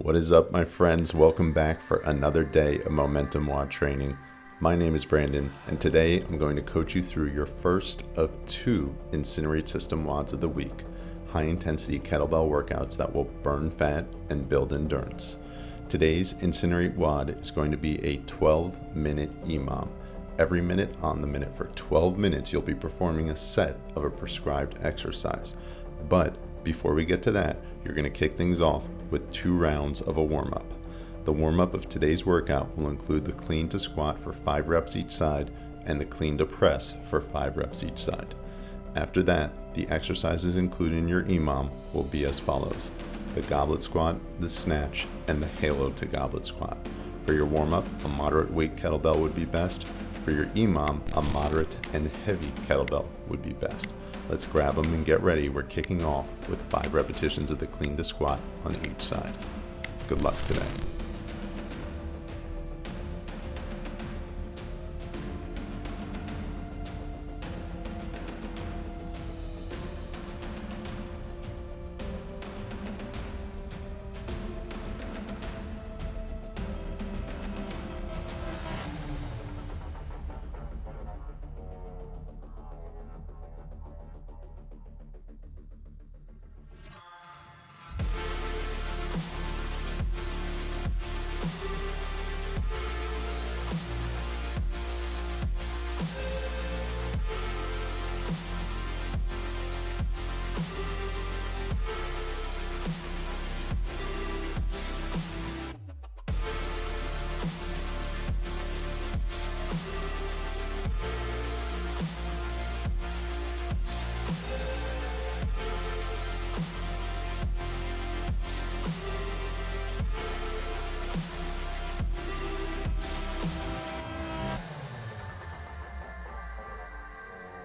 What is up, my friends? Welcome back for another day of Momentum WOD training. My name is Brandon, and today I'm going to coach you through your first of 2 Incinerate System WODs of the week, high-intensity kettlebell workouts that will burn fat and build endurance. Today's Incinerate WOD is going to be a 12-minute EMOM. Every minute on the minute for 12 minutes, you'll be performing a set of a prescribed exercise. But before we get to that, you're going to kick things off with 2 rounds of a warm-up. The warm-up of today's workout will include the clean to squat for 5 reps each side and the clean to press for 5 reps each side. After that, the exercises included in your EMOM will be as follows: the goblet squat, the snatch, and the Halo-Goblet Squat. For your warm-up, a moderate weight kettlebell would be best. For your EMOM, a moderate and heavy kettlebell would be best. Let's grab them and get ready. We're kicking off with 5 repetitions of the clean to squat on each side. Good luck today.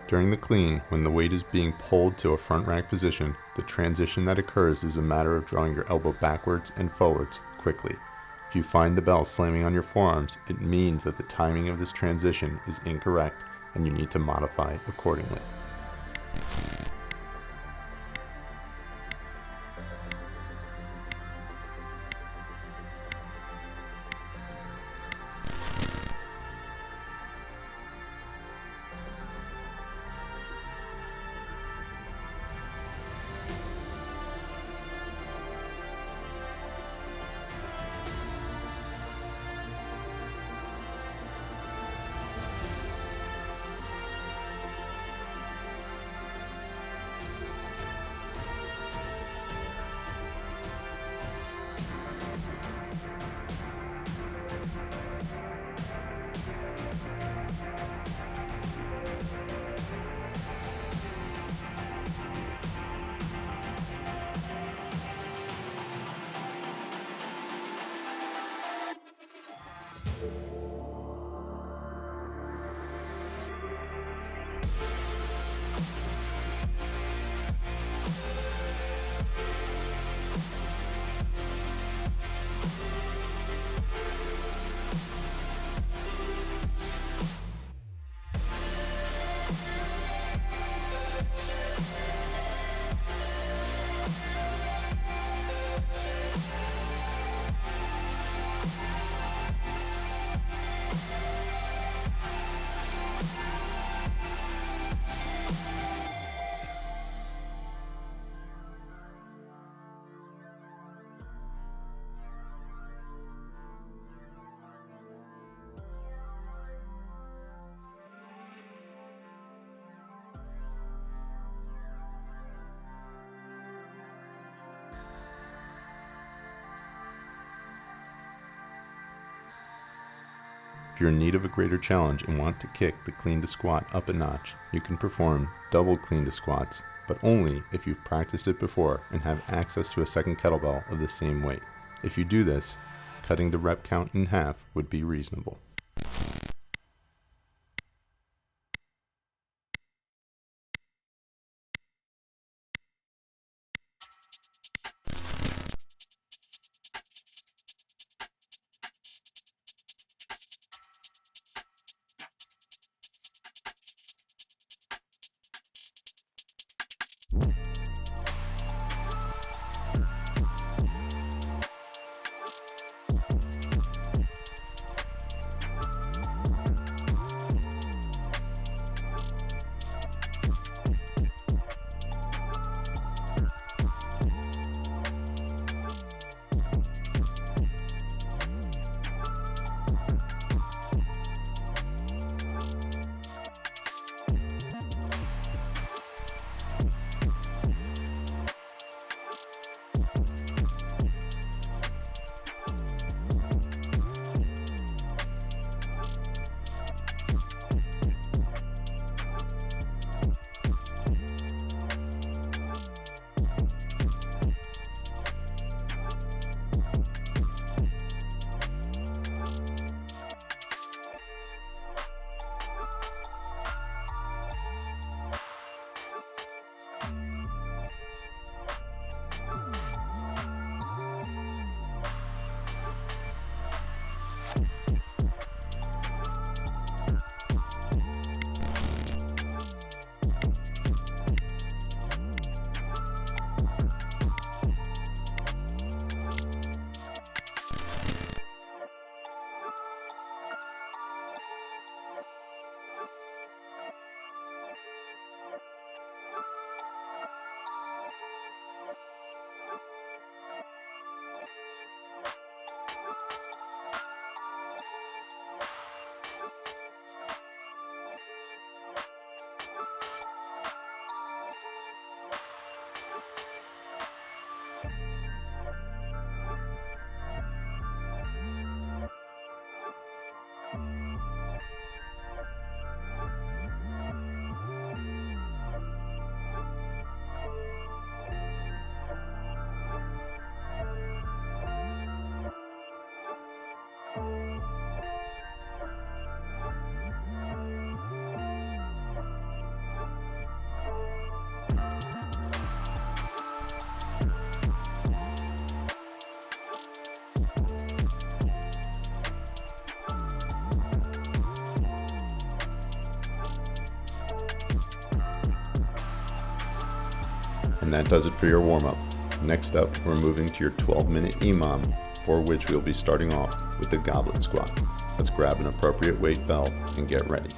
During the clean, when the weight is being pulled to a front rack position, the transition that occurs is a matter of drawing your elbow backwards and forwards quickly. If you find the bell slamming on your forearms, it means that the timing of this transition is incorrect and you need to modify accordingly. If you're in need of a greater challenge and want to kick the clean to squat up a notch, you can perform double clean to squats, but only if you've practiced it before and have access to a second kettlebell of the same weight. If you do this, cutting the rep count in half would be reasonable. And that does it for your warm-up. Next up, we're moving to your 12-minute EMOM, for which we'll be starting off with the goblet squat. Let's grab an appropriate weight belt and get ready.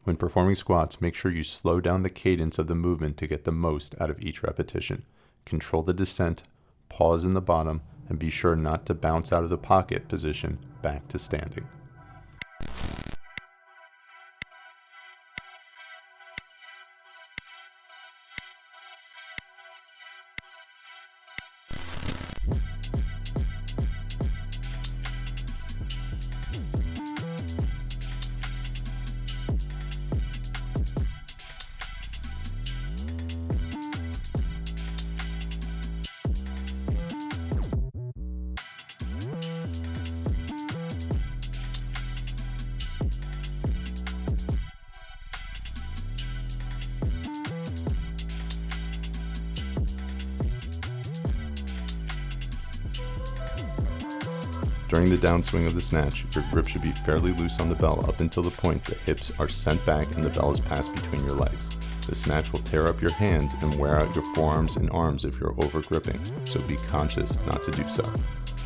When performing squats, make sure you slow down the cadence of the movement to get the most out of each repetition. Control the descent, pause in the bottom, and be sure not to bounce out of the pocket position back to standing. During the downswing of the snatch, your grip should be fairly loose on the bell up until the point the hips are sent back and the bell is passed between your legs. The snatch will tear up your hands and wear out your forearms and arms if you're over gripping, so be conscious not to do so.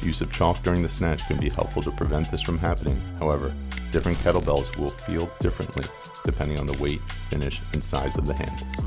Use of chalk during the snatch can be helpful to prevent this from happening. However, different kettlebells will feel differently depending on the weight, finish, and size of the handles.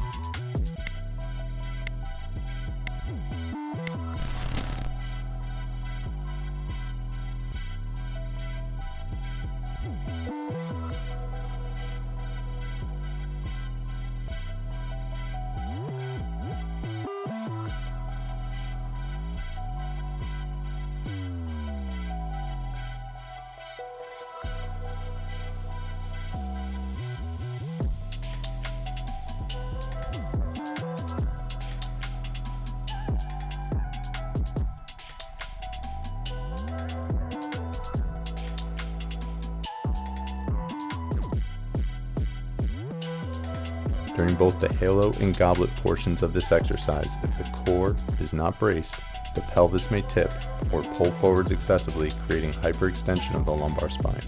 During both the halo and goblet portions of this exercise, if the core is not braced, the pelvis may tip or pull forwards excessively, creating hyperextension of the lumbar spine.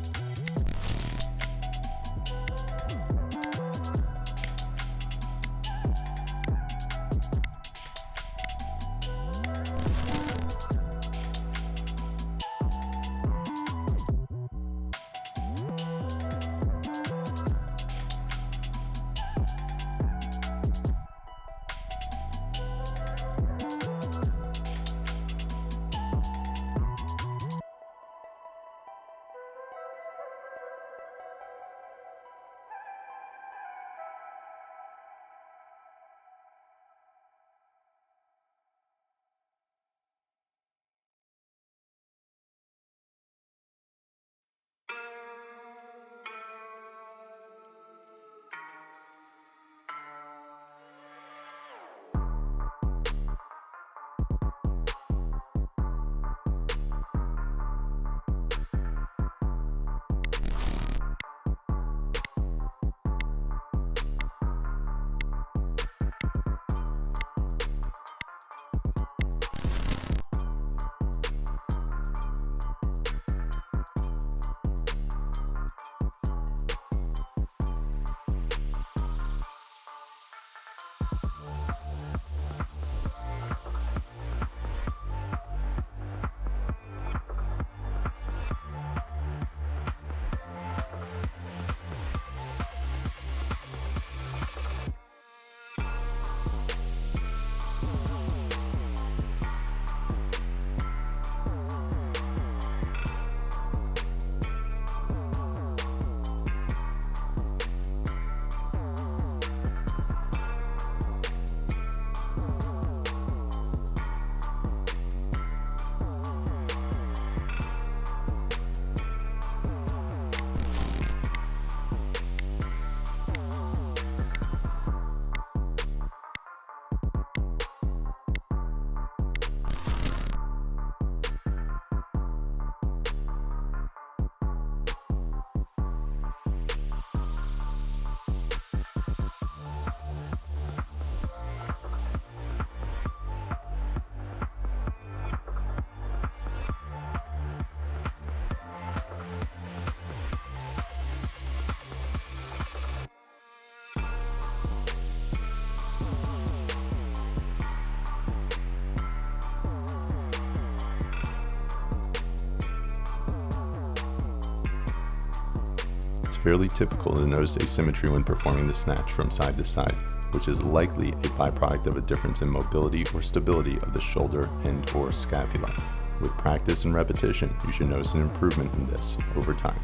fairly typical to notice asymmetry when performing the snatch from side to side, which is likely a byproduct of a difference in mobility or stability of the shoulder and or scapula. With practice and repetition, you should notice an improvement in this over time.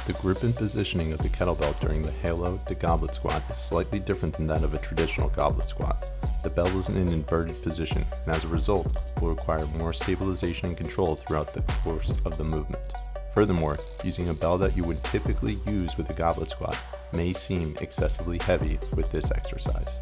The grip and positioning of the kettlebell during the Halo-Goblet Squat is slightly different than that of a traditional goblet squat. The bell is in an inverted position, and as a result, will require more stabilization and control throughout the course of the movement. Furthermore, using a bell that you would typically use with a goblet squat may seem excessively heavy with this exercise.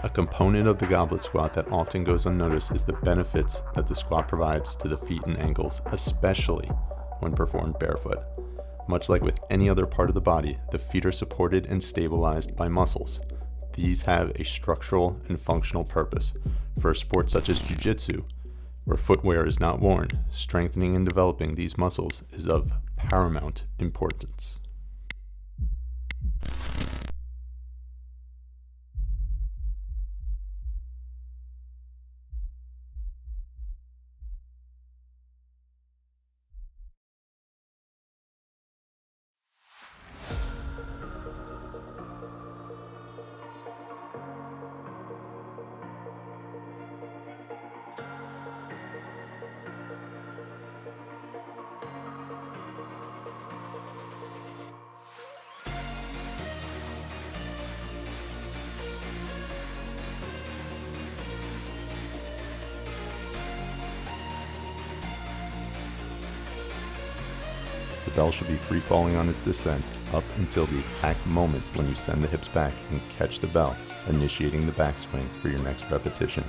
A component of the goblet squat that often goes unnoticed is the benefits that the squat provides to the feet and ankles, especially when performed barefoot. Much like with any other part of the body, the feet are supported and stabilized by muscles. These have a structural and functional purpose. For a sport such as jiu-jitsu, where footwear is not worn, strengthening and developing these muscles is of paramount importance. The bell should be free falling on its descent up until the exact moment when you send the hips back and catch the bell, initiating the backswing for your next repetition.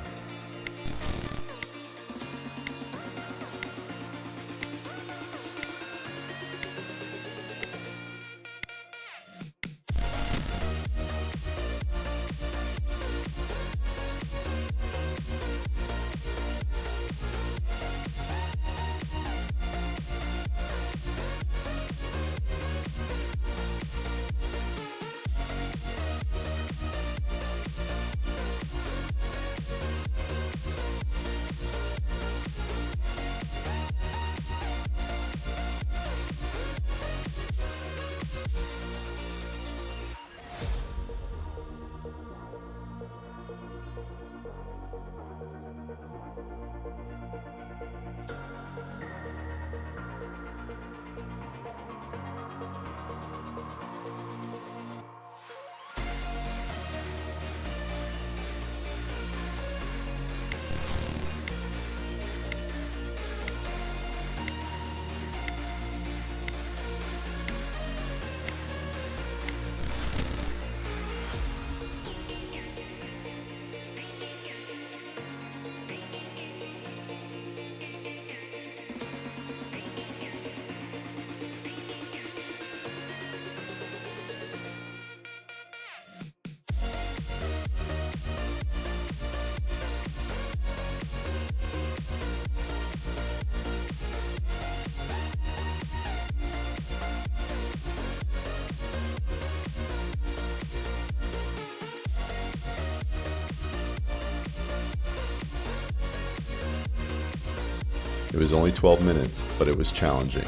It was only 12 minutes, but it was challenging.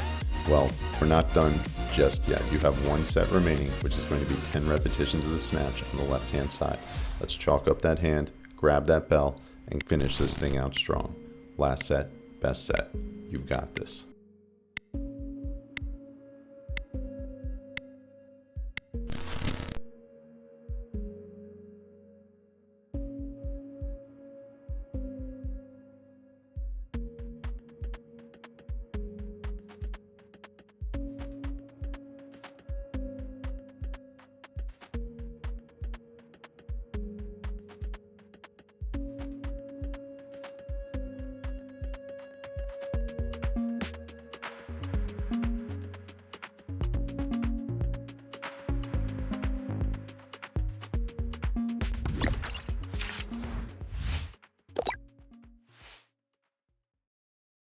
Well, we're not done just yet. You have one set remaining, which is going to be 10 repetitions of the snatch on the left-hand side. Let's chalk up that hand, grab that bell, and finish this thing out strong. Last set, best set. You've got this.